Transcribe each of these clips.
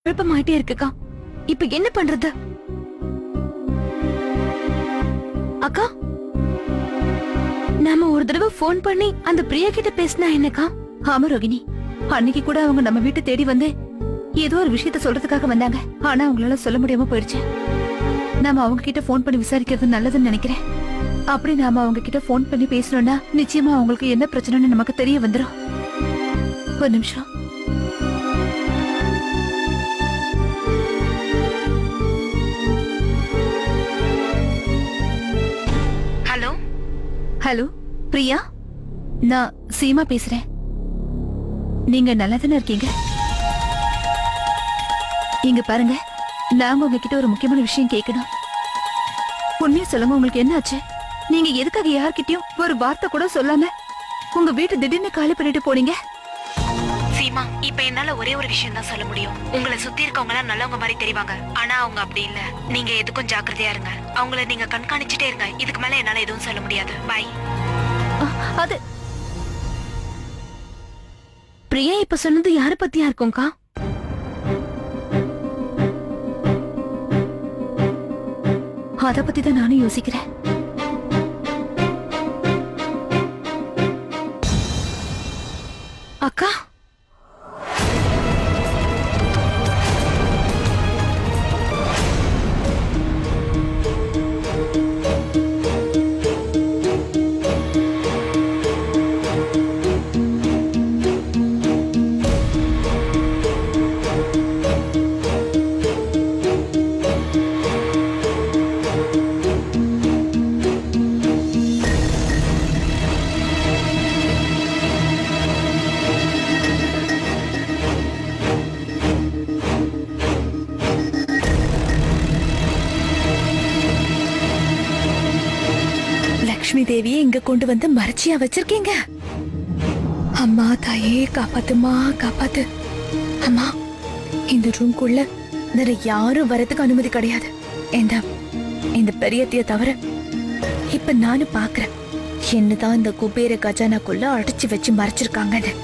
குழப்பமாயிட்டே இருக்குக்கா. இப்ப என்ன பண்றது? அக்கா, நாம ஒரு தடவை போன் பண்ணி அந்த பிரியா கிட்ட பேசினா என்னக்கா? ஆமா ரோகிணி, அன்னைக்கு கூட அவங்க நம்ம வீட்டை தேடி வந்து ஏதோ ஒரு விஷயத்த சொல்றதுக்காக வந்தாங்க. ஆனா அவங்களால சொல்ல முடியாம போயிடுச்சு. நாம அவங்க கிட்ட போன் பண்ணி விசாரிக்கிறது நல்லதுன்னு நினைக்கிறேன். அப்படி நாம அவங்க கிட்ட போன் பண்ணி பேசணும்னா நிச்சயமா அவங்களுக்கு என்ன பிரச்சனைன்னு நமக்கு தெரிய வந்துடும். ஒரு நிமிஷம். ஹலோ ஹலோ பிரியா, நான் சீமா பேசுறேன். நீங்க நல்லா தானே இருக்கீங்க? இங்க பாருங்க, நாங்க உங்ககிட்ட ஒரு முக்கியமான விஷயம் கேட்கணும். உண்மையா சொல்லுங்க, உங்களுக்கு என்ன ஆச்சு? நீங்க எதுக்காக யார்கிட்டயும் ஒரு வார்த்தை கூட சொல்லாம உங்க வீட்டு திடீர்னு காலி பண்ணிட்டு போனீங்க? சீமா, இப்ப என்னால ஒரே ஒரு விஷயம் தான் சொல்ல முடியும். உங்களை சுத்தி இருக்கவங்க எல்லாம் நல்லவங்க மாதிரி தெரிவாங்க, ஆனா அவங்க அப்படி இல்ல. நீங்க எதுக்கும் ஜாக்கிரதையா இருங்க. அவங்கள நீங்க கண்காணிச்சுட்டே இருங்க. இதுக்கு மேல என்னால எதுவும் சொல்ல முடியாது. பை. அது பிரியா இப்ப சொன்னது யார பத்தியா இருக்கும்க்கா? அத பத்தி தான் நானும் யோசிக்கிறேன். அக்கா, லக்ஷ்மி தேவியை இங்க கொண்டு வந்து மறைச்சியா வச்சிருக்கீங்க? அம்மா தாயே, காப்பாத்துமா, காப்பாத்து. அம்மா, இந்த ரூம்குள்ள வேற யாரும் வரதுக்கு அனுமதி கிடையாது. இந்த பெரியத்தைய தவிர இப்ப நானும் பாக்குறேன் என்னதான் இந்த குபேர கஜானாக்குள்ள அடைச்சு வச்சு மறைச்சிருக்காங்கன்னு.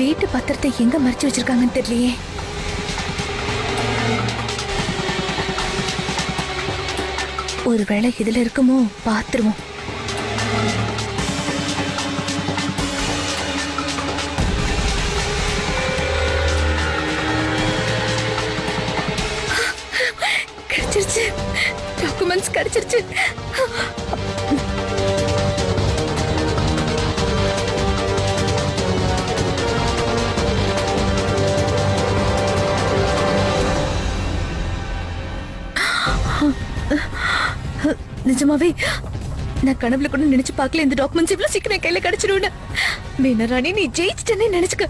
வீட்டு பத்திரத்தை எங்க மறைச்சு வச்சிருக்காங்கன்னு தெரியலையே. ஒருவேளை இதுல இருக்குமோ, பாத்துருவோம். கிடைச்சிருச்சு, டாக்குமெண்ட்ஸ் கிடைச்சிருச்சு. நிஜமாவே நான் கனவுல கூட நினைச்சு பார்க்கல இந்த டாக்குமெண்ட்ஸ் இவ்வளவு சீக்கிரம் கையில கிடைச்சிருன்னு. மீனராணி, நீ ஜெயிச்சிட்டேன்னு நினைச்சுக்க.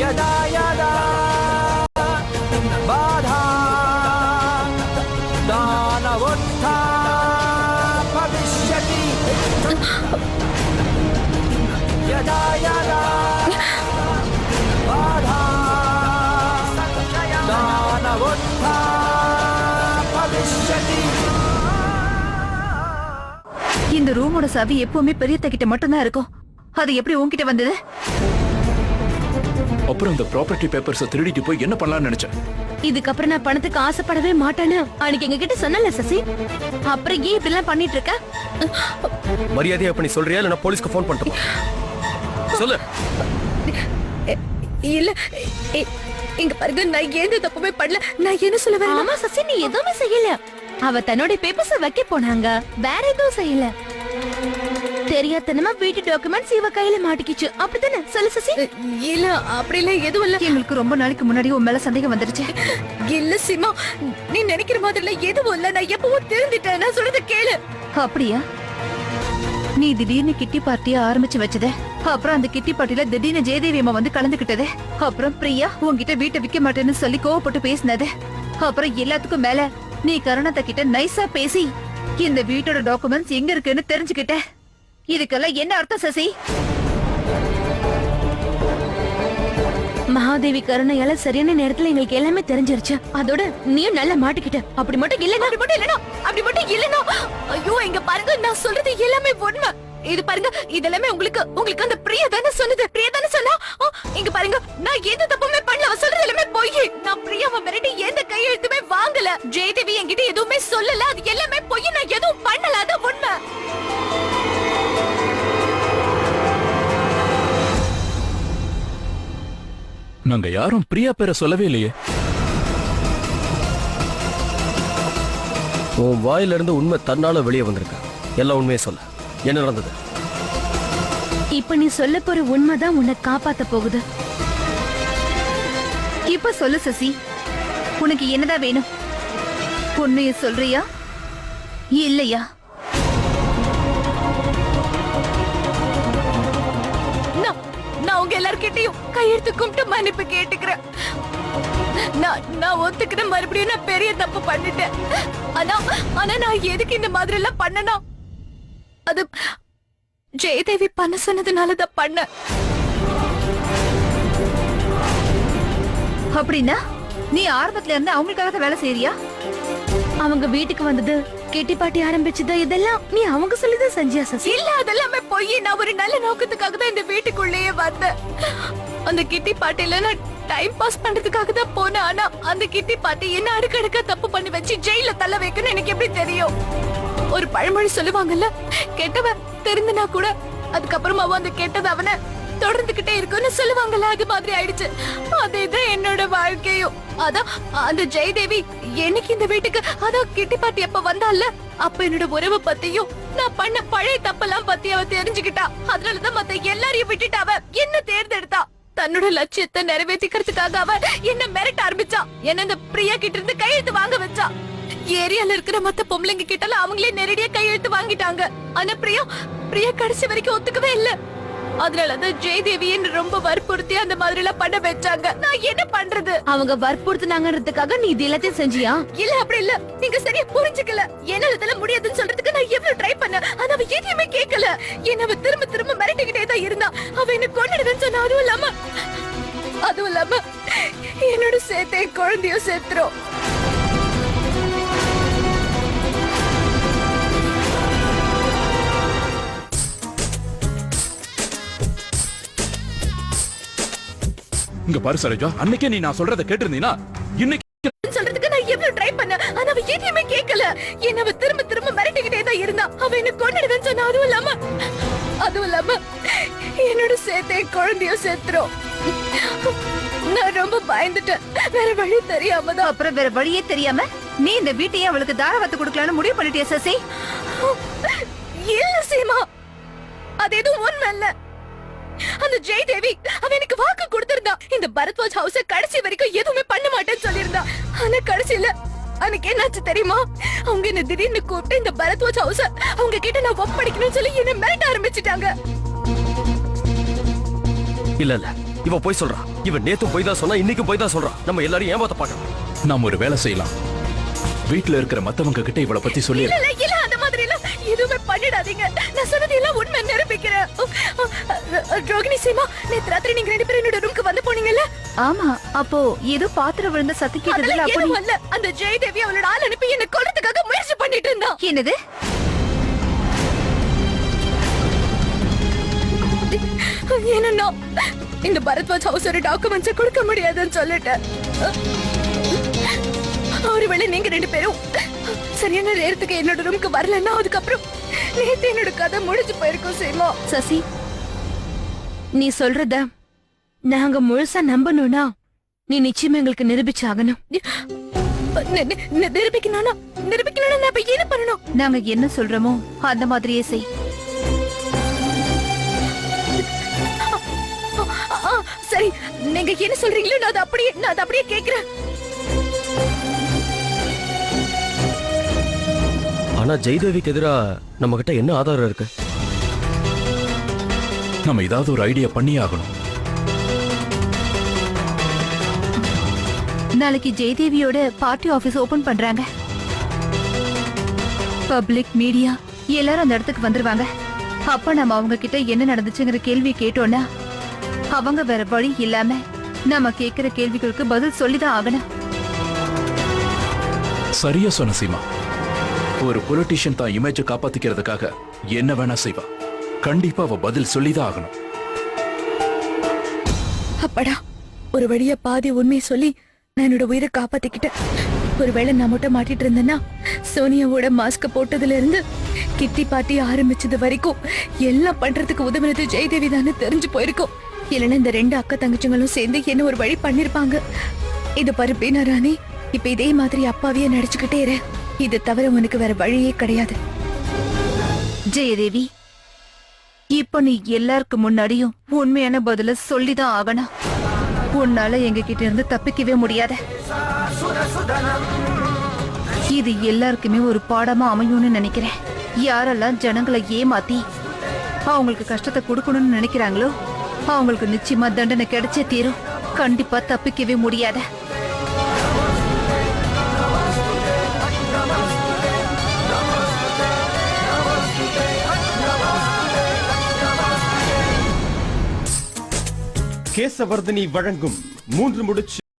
यदा यदा बाधा दानवोत्था भविष्यति यदा यदा बाधा दानवोत्था भविष्यति. இந்த ரூமோட சாவி எப்பவுமே பெரியத்த கிட்ட மட்டும்தான் இருக்கும். அது எப்படி உன்கிட்ட வந்தது? அப்புறம் இந்த ப்ராப்பர்ட்டி பேப்பர்ஸை திருடிட்டு போய் என்ன பண்ணலாம்னு நினைச்சேன். இதுக்கப்புறம் நான் பணத்துக்கு ஆசைப்படவே மாட்டேன்னு அன்னைக்கு எங்க கிட்ட சொன்னல சசி. அப்புறம் ஏன் இப்படி எல்லாம் பண்ணிட்டு இருக்க? மரியாதையா பண்ணி சொல்றியா இல்ல நான் போலீஸ்க்கு ஃபோன் பண்ணட்டுமா? சொல்லு. இல்ல இங்க பாருங்க, நான் எந்த தப்புமே பண்ணல. நான் என்ன சொல்ல வரேன்? ஆமா சசி, நீ எதுவுமே செய்யல. அவ தன்னோட பேப்பர்ஸ் வைக்க போனாங்க, வேற எதுவும் செய்யல. தெரியாதனமா வீட்டு டாக்குமெண்ட்ஸ் இவ கையில மாட்டிக்கிச்சு, அப்படிதானே? சொல்லு சசி. இல்ல அப்படி இல்ல, எதுவும் இல்ல. எங்களுக்கு ரொம்ப நாளைக்கு முன்னாடி உன் மேல சந்தேகம் வந்துருச்சு. இல்ல சீமா, நீ நினைக்கிற மாதிரி இல்ல, எதுவும் இல்ல. நான் எப்பவும் தெரிஞ்சிட்டேன். நான் சொல்றத கேளு. அப்படியா? நீ திடீர்னு கிட்டி பார்ட்டிய ஆரம்பிச்சு வச்சதே, அப்புறம் அந்த கிட்டி பார்ட்டில திடீர்னு ஜெயதேவி அம்மா வந்து கலந்துகிட்டதே, அப்புறம் பிரியா உன்கிட்ட வீட்டை விக்க மாட்டேன்னு சொல்லி கோவப்பட்டு பேசினது, அப்புறம் எல்லாத்துக்கும் மேல நீ கருணாத்த கிட்ட நைஸா பேசி இந்த வீட்டோட டாக்குமெண்ட்ஸ் எங்க இருக்குன்னு தெரிஞ்சுக்கிட்ட. இதுக்கெல்லாம் என்ன அர்த்தம் சசி? மகாதேவி கருணையால சரியான நேரத்துல எங்களுக்கு எல்லாமே தெரிஞ்சிருச்சு. அதோட நீயும் நல்லா மாட்டிக்கிட்ட. அப்படி மட்டும் இல்லனா ஐயோ, இங்க பாருங்க, நான் சொல்றது எல்லாமே உண்மை. இது பாருங்க, இதெல்லாமே உங்களுக்கு அந்த பிரியா தானே சொன்னது. பிரியா தானே சொன்னா. இங்க பாருங்க, நான் எந்த தப்புமே பண்ணல. அவ சொல்றது எல்லாமே பொய். நான் பிரியாவை மிரட்டி எந்த கையெழுத்துமே வாங்கல. ஜெயதேவி என்கிட்ட எதுவுமே சொல்லல. அது எல்லாமே பொய். நான் எதுவும் பண்ணல. அது உண்மை. நாங்க யாரும் பிரியா பேரை சொல்லவே இல்லையே. உன் வாயில இருந்து உண்மை தன்னால வெளியே வந்திருக்க. எல்லாம் உண்மையை சொல்ல. என்ன நடந்தது? இப்ப நீ சொல்ல போற உண்மைதான் உன்னை காப்பாத்த போகுது. இப்ப சொல்லு சசி, உனக்கு என்னதான் வேணும்? உண்மைய சொல்றியா இல்லையா? நான் உங்க எல்லார்கிட்டயும் கையெழுத்து கும்பிட்டு மன்னிப்பு கேட்டுக்கிறேன். நான் ஒத்துக்கிறேன், மறுபடியும் நான் பெரிய தப்பு பண்ணிட்டேன். ஆனா நான் எதுக்கு இந்த மாதிரி எல்லாம் பண்ணணும்? அது ஜெயதேவி பண்ண சொன்னதுனாலதான் பண்ண. அப்படின்னா நீ ஆரம்பத்துல இருந்து அவங்களுக்காக தான் வேலை செய்யறியா? அவங்க வீட்டுக்கு வந்தது, கெட்டி பாட்டி ஆரம்பிச்சது, இதெல்லாம் நீ அவங்க சொல்லிதான் செஞ்சியா சசி? இல்ல, அதெல்லாமே போய் நான் ஒரு நல்ல நோக்கத்துக்காக தான் இந்த வீட்டுக்குள்ளேயே வந்தேன். அந்த கிட்டி பாட்டில நான் டைம் பாஸ் பண்றதுக்காக தான் போனேன். ஆனா அந்த கிட்டி பாட்டி என்ன அடுக்கடுக்கா தப்பு பண்ணி வச்சு ஜெயில தள்ள வைக்கணும் எனக்கு எப்படி தெரியும்? ஒரு பழமொழி சொல்லுவாங்கல்ல, கெட்டவன் தெரிந்துனா கூட அதுக்கப்புறமா அந்த கெட்டது அவனை தொடர்ந்துகிட்டே இருக்குன்னு சொல்லுவாங்கல்ல, அது மாதிரி ஆயிடுச்சு. அதேதான் என்னோட வாழ்க்கையும். அதான் அந்த ஜெயதேவி எனக்கு இந்த வீட்டுக்கு அதான் கிட்டி பாட்டி அப்ப வந்தால, அப்ப என்னோட உறவு பத்தியும் நான் பண்ண பழைய தப்பெல்லாம் பத்தி அவ தெரிஞ்சுக்கிட்டா. அதனாலதான் மத்த எல்லாரையும் விட்டுட்டு அவ என்ன தேர்ந்தெடுத்தா. தன்னோட லட்சியத்தை நிறைவேற்றிக்கிறதுக்காக அவ என்ன மிரட்ட ஆரம்பிச்சா. என்ன இந்த பிரியா கிட்ட இருந்து கையெழுத்து வாங்க வச்சா. ஏரியால இருக்கிற மத்த பொம்பளைங்க கிட்ட அவங்களே நேரடியா கையெழுத்து வாங்கிட்டாங்க. ஆனா பிரியா கடைசி வரைக்கும் ஒத்துக்கவே இல்ல. அதனாலதான் ஜெயதேவி என்ன ரொம்ப வற்புறுத்தி அந்த மாதிரி எல்லாம் பண்ண வச்சாங்க. நான் என்ன பண்றது? அவங்க வற்புறுத்தினாங்கன்றதுக்காக நீ இது எல்லாத்தையும் செஞ்சியா? இல்ல, அப்படி இல்ல. நீங்க சரியா புரிஞ்சுக்கல. என்னால இதெல்லாம் முடியாதுன்னு சொல்றதுக்கு நான் எவ்வளவு ட்ரை பண்ணேன். ஆனா அவ எதையுமே கேட்கல. என்ன அவ திரும்ப திரும்ப மிரட்டிக்கிட்டே தான் இருந்தா. அவ என்ன கொன்னுடுவேன்னு சொன்னா. அதுவும் இல்லாம என்னோட சேர்த்தே குழந்தையும் சேர்த்துரும். இங்க பாரு சரோஜா, அன்னைக்கே நீ நான் சொல்றத கேட்டிருந்தீனா இன்னைக்கு சொல்றதுக்கு நான் எவ்வளவு ட்ரை பண்ணேன். ஆனா அவ எதையுமே கேட்கல. என்ன அவ திரும்ப திரும்ப மிரட்டிக்கிட்டே தான் இருந்தா. அவ என்ன கொன்னுடுவேன்னு சொன்னா. அதுவும் இல்லாம என்னோட சேர்த்தே குழந்தையும் சேர்த்துரும். நான் ரொம்ப பயந்துட்டேன். வேற வழி தெரியாம தான். அப்புறம் வேற வழியே தெரியாம நீ இந்த வீட்டையே அவளுக்கு தாரவாத்து கொடுக்கலான்னு முடிவு பண்ணிட்டியா சசி? இல்ல சீமா, அது எதுவும் உண்மை இல்ல. அந்த ஜெயதேவி அவ எனக்கு வாக்கு கொடுத்திருந்தா. இந்த பரத்வாஜ் ஹவுஸ கடைசி வரைக்கும் எதுவுமே பண்ண மாட்டேன்னு சொல்லியிருந்தா. ஆனா கடைசியில அன்னைக்கு என்னாச்சு தெரியுமா? அவங்க என்ன திடீர்னு கூப்பிட்டு இந்த பரத்வாஜ் ஹவுஸ அவங்க கிட்ட நான் ஒப்படைக்கணும்னு சொல்லி என்ன மிரட்ட ஆரம்பிச்சிட்டாங்க. இல்ல இல்ல, இவ போய் சொல்றா. இவன் நேத்து போய் தான் சொன்னா, இன்னைக்கு போய் தான் சொல்றா. நம்ம எல்லாரும் ஏமாத்த பார்க்கணும். நாம ஒரு வேலை செய்யலாம். வீட்டுல இருக்கிற மத்தவங்க கிட்ட இவளை பத்தி சொல்லி. இல்ல இல்ல, அந்த மாதிரி எல்லாம் எதுவுமே பண்ணிடாதீங்க. நான் சொன்னது எல்லாம் உண்மை நிரூபிக்கிறேன். ரோகிணி சீமா, நேத்து ராத்திரி நீங்க 2 பேரும் என்னோட ரூமுக்கு வந்து போனீங்கல்ல? ஆமா, அப்போ ஏதோ பாத்திரம் விழுந்த சத்தம் கேட்டதுல அப்படி இல்ல. அந்த ஜெயதேவி அவளோட ஆள் அனுப்பி என்ன கொல்றதுக்காக முயற்சி பண்ணிட்டு இருந்தா. என்னது? என்ன இந்த பரத்வாஜ் ஹவுஸோட டாக்குமெண்ட்ஸ் கொடுக்க முடியாதுன்னு சொல்லிட்டேன். ஒருவேளை நீங்க 2 பேரும் சரியான நேரத்துக்கு என்னோட ரூமுக்கு வரலன்னா அதுக்கப்புறம் நேத்து என்னோட கதை முடிஞ்சு போயிருக்கும் சீமா. சசி, நீ சொல்றத நாங்க முழுசா நம்பணும்னா நீ நிச்சயமா எங்களுக்கு நிரூபிச்சாகணும். நிரூபிக்கணும்னா நான் இப்ப என்ன பண்ணணும்? நாங்க என்ன சொல்றோமோ அந்த மாதிரியே செய். சரி, நீங்க என்ன சொல்றீங்களோ நான் அதை அப்படியே கேக்குறேன். ஆனா ஜெயதேவிக்கு எதிரா நம்ம கிட்ட என்ன ஆதாரம் இருக்கு? நம்ம ஏதாவது ஒரு ஐடியா பண்ணியே ஆகணும். நாளைக்கு ஜெயதேவியோட பார்ட்டி ஆபீஸ் ஓபன் பண்றாங்க. பப்ளிக் மீடியா எல்லாரும் அந்த இடத்துக்கு வந்துருவாங்க. அப்ப நம்ம அவங்க கிட்ட என்ன நடந்துச்சுங்கிற கேள்வி கேட்டோம்னா அவங்க வேற வழி இல்லாம நம்ம கேக்குற கேள்விகளுக்கு பதில் சொல்லிதான் ஆகணும். சரியா சொன்ன சீமா. ஒரு பொலிட்டிஷியன் தான் இமேஜை காப்பாத்திக்கிறதுக்காக என்ன வேணா செய்வா. கண்டிப்பா அவ பதில் சொல்லிதான் ஆகணும். அப்படா, ஒரு வழியா பாதி உண்மையை சொல்லி நான் என்னோட உயிரை காப்பாத்திக்கிட்டேன். ஒருவேளை நான் மட்டும் மாட்டிட்டு இருந்தேன்னா சோனியாவோட மாஸ்க போட்டதுல இருந்து கிட்டி பார்ட்டி ஆரம்பிச்சது வரைக்கும் எல்லாம் பண்றதுக்கு உதவினது ஜெயதேவி தானே தெரிஞ்சு போயிருக்கும். இல்லைன்னா இந்த 2 அக்கா தங்கச்சிங்களும் சேர்ந்து என்ன ஒரு வழி பண்ணிருப்பாங்க. இது பாரு பீனா ராணி, இப்ப இதே மாதிரி அப்பாவியே நடிச்சுக்கிட்டே இரு. இது தவிர உனக்கு வேற வழியே கிடையாது. ஜெயதேவி, இப்ப நீ எல்லாருக்கு முன்னாடியும் உண்மையான பதில சொல்லிதான் ஆகணும். உன்னால எங்க கிட்ட இருந்து தப்பிக்கவே முடியாத. இது எல்லாருக்குமே ஒரு பாடமா அமையும்னு நினைக்கிறேன். யாரெல்லாம் ஜனங்களை ஏமாத்தி அவங்களுக்கு கஷ்டத்தை கொடுக்கணும்னு நினைக்கிறாங்களோ அவங்களுக்கு நிச்சயமா தண்டனை கிடைச்சே தீரும். கண்டிப்பா தப்பிக்கவே முடியாத. கேசவர்தினி வழங்கும் 3 முடிச்சு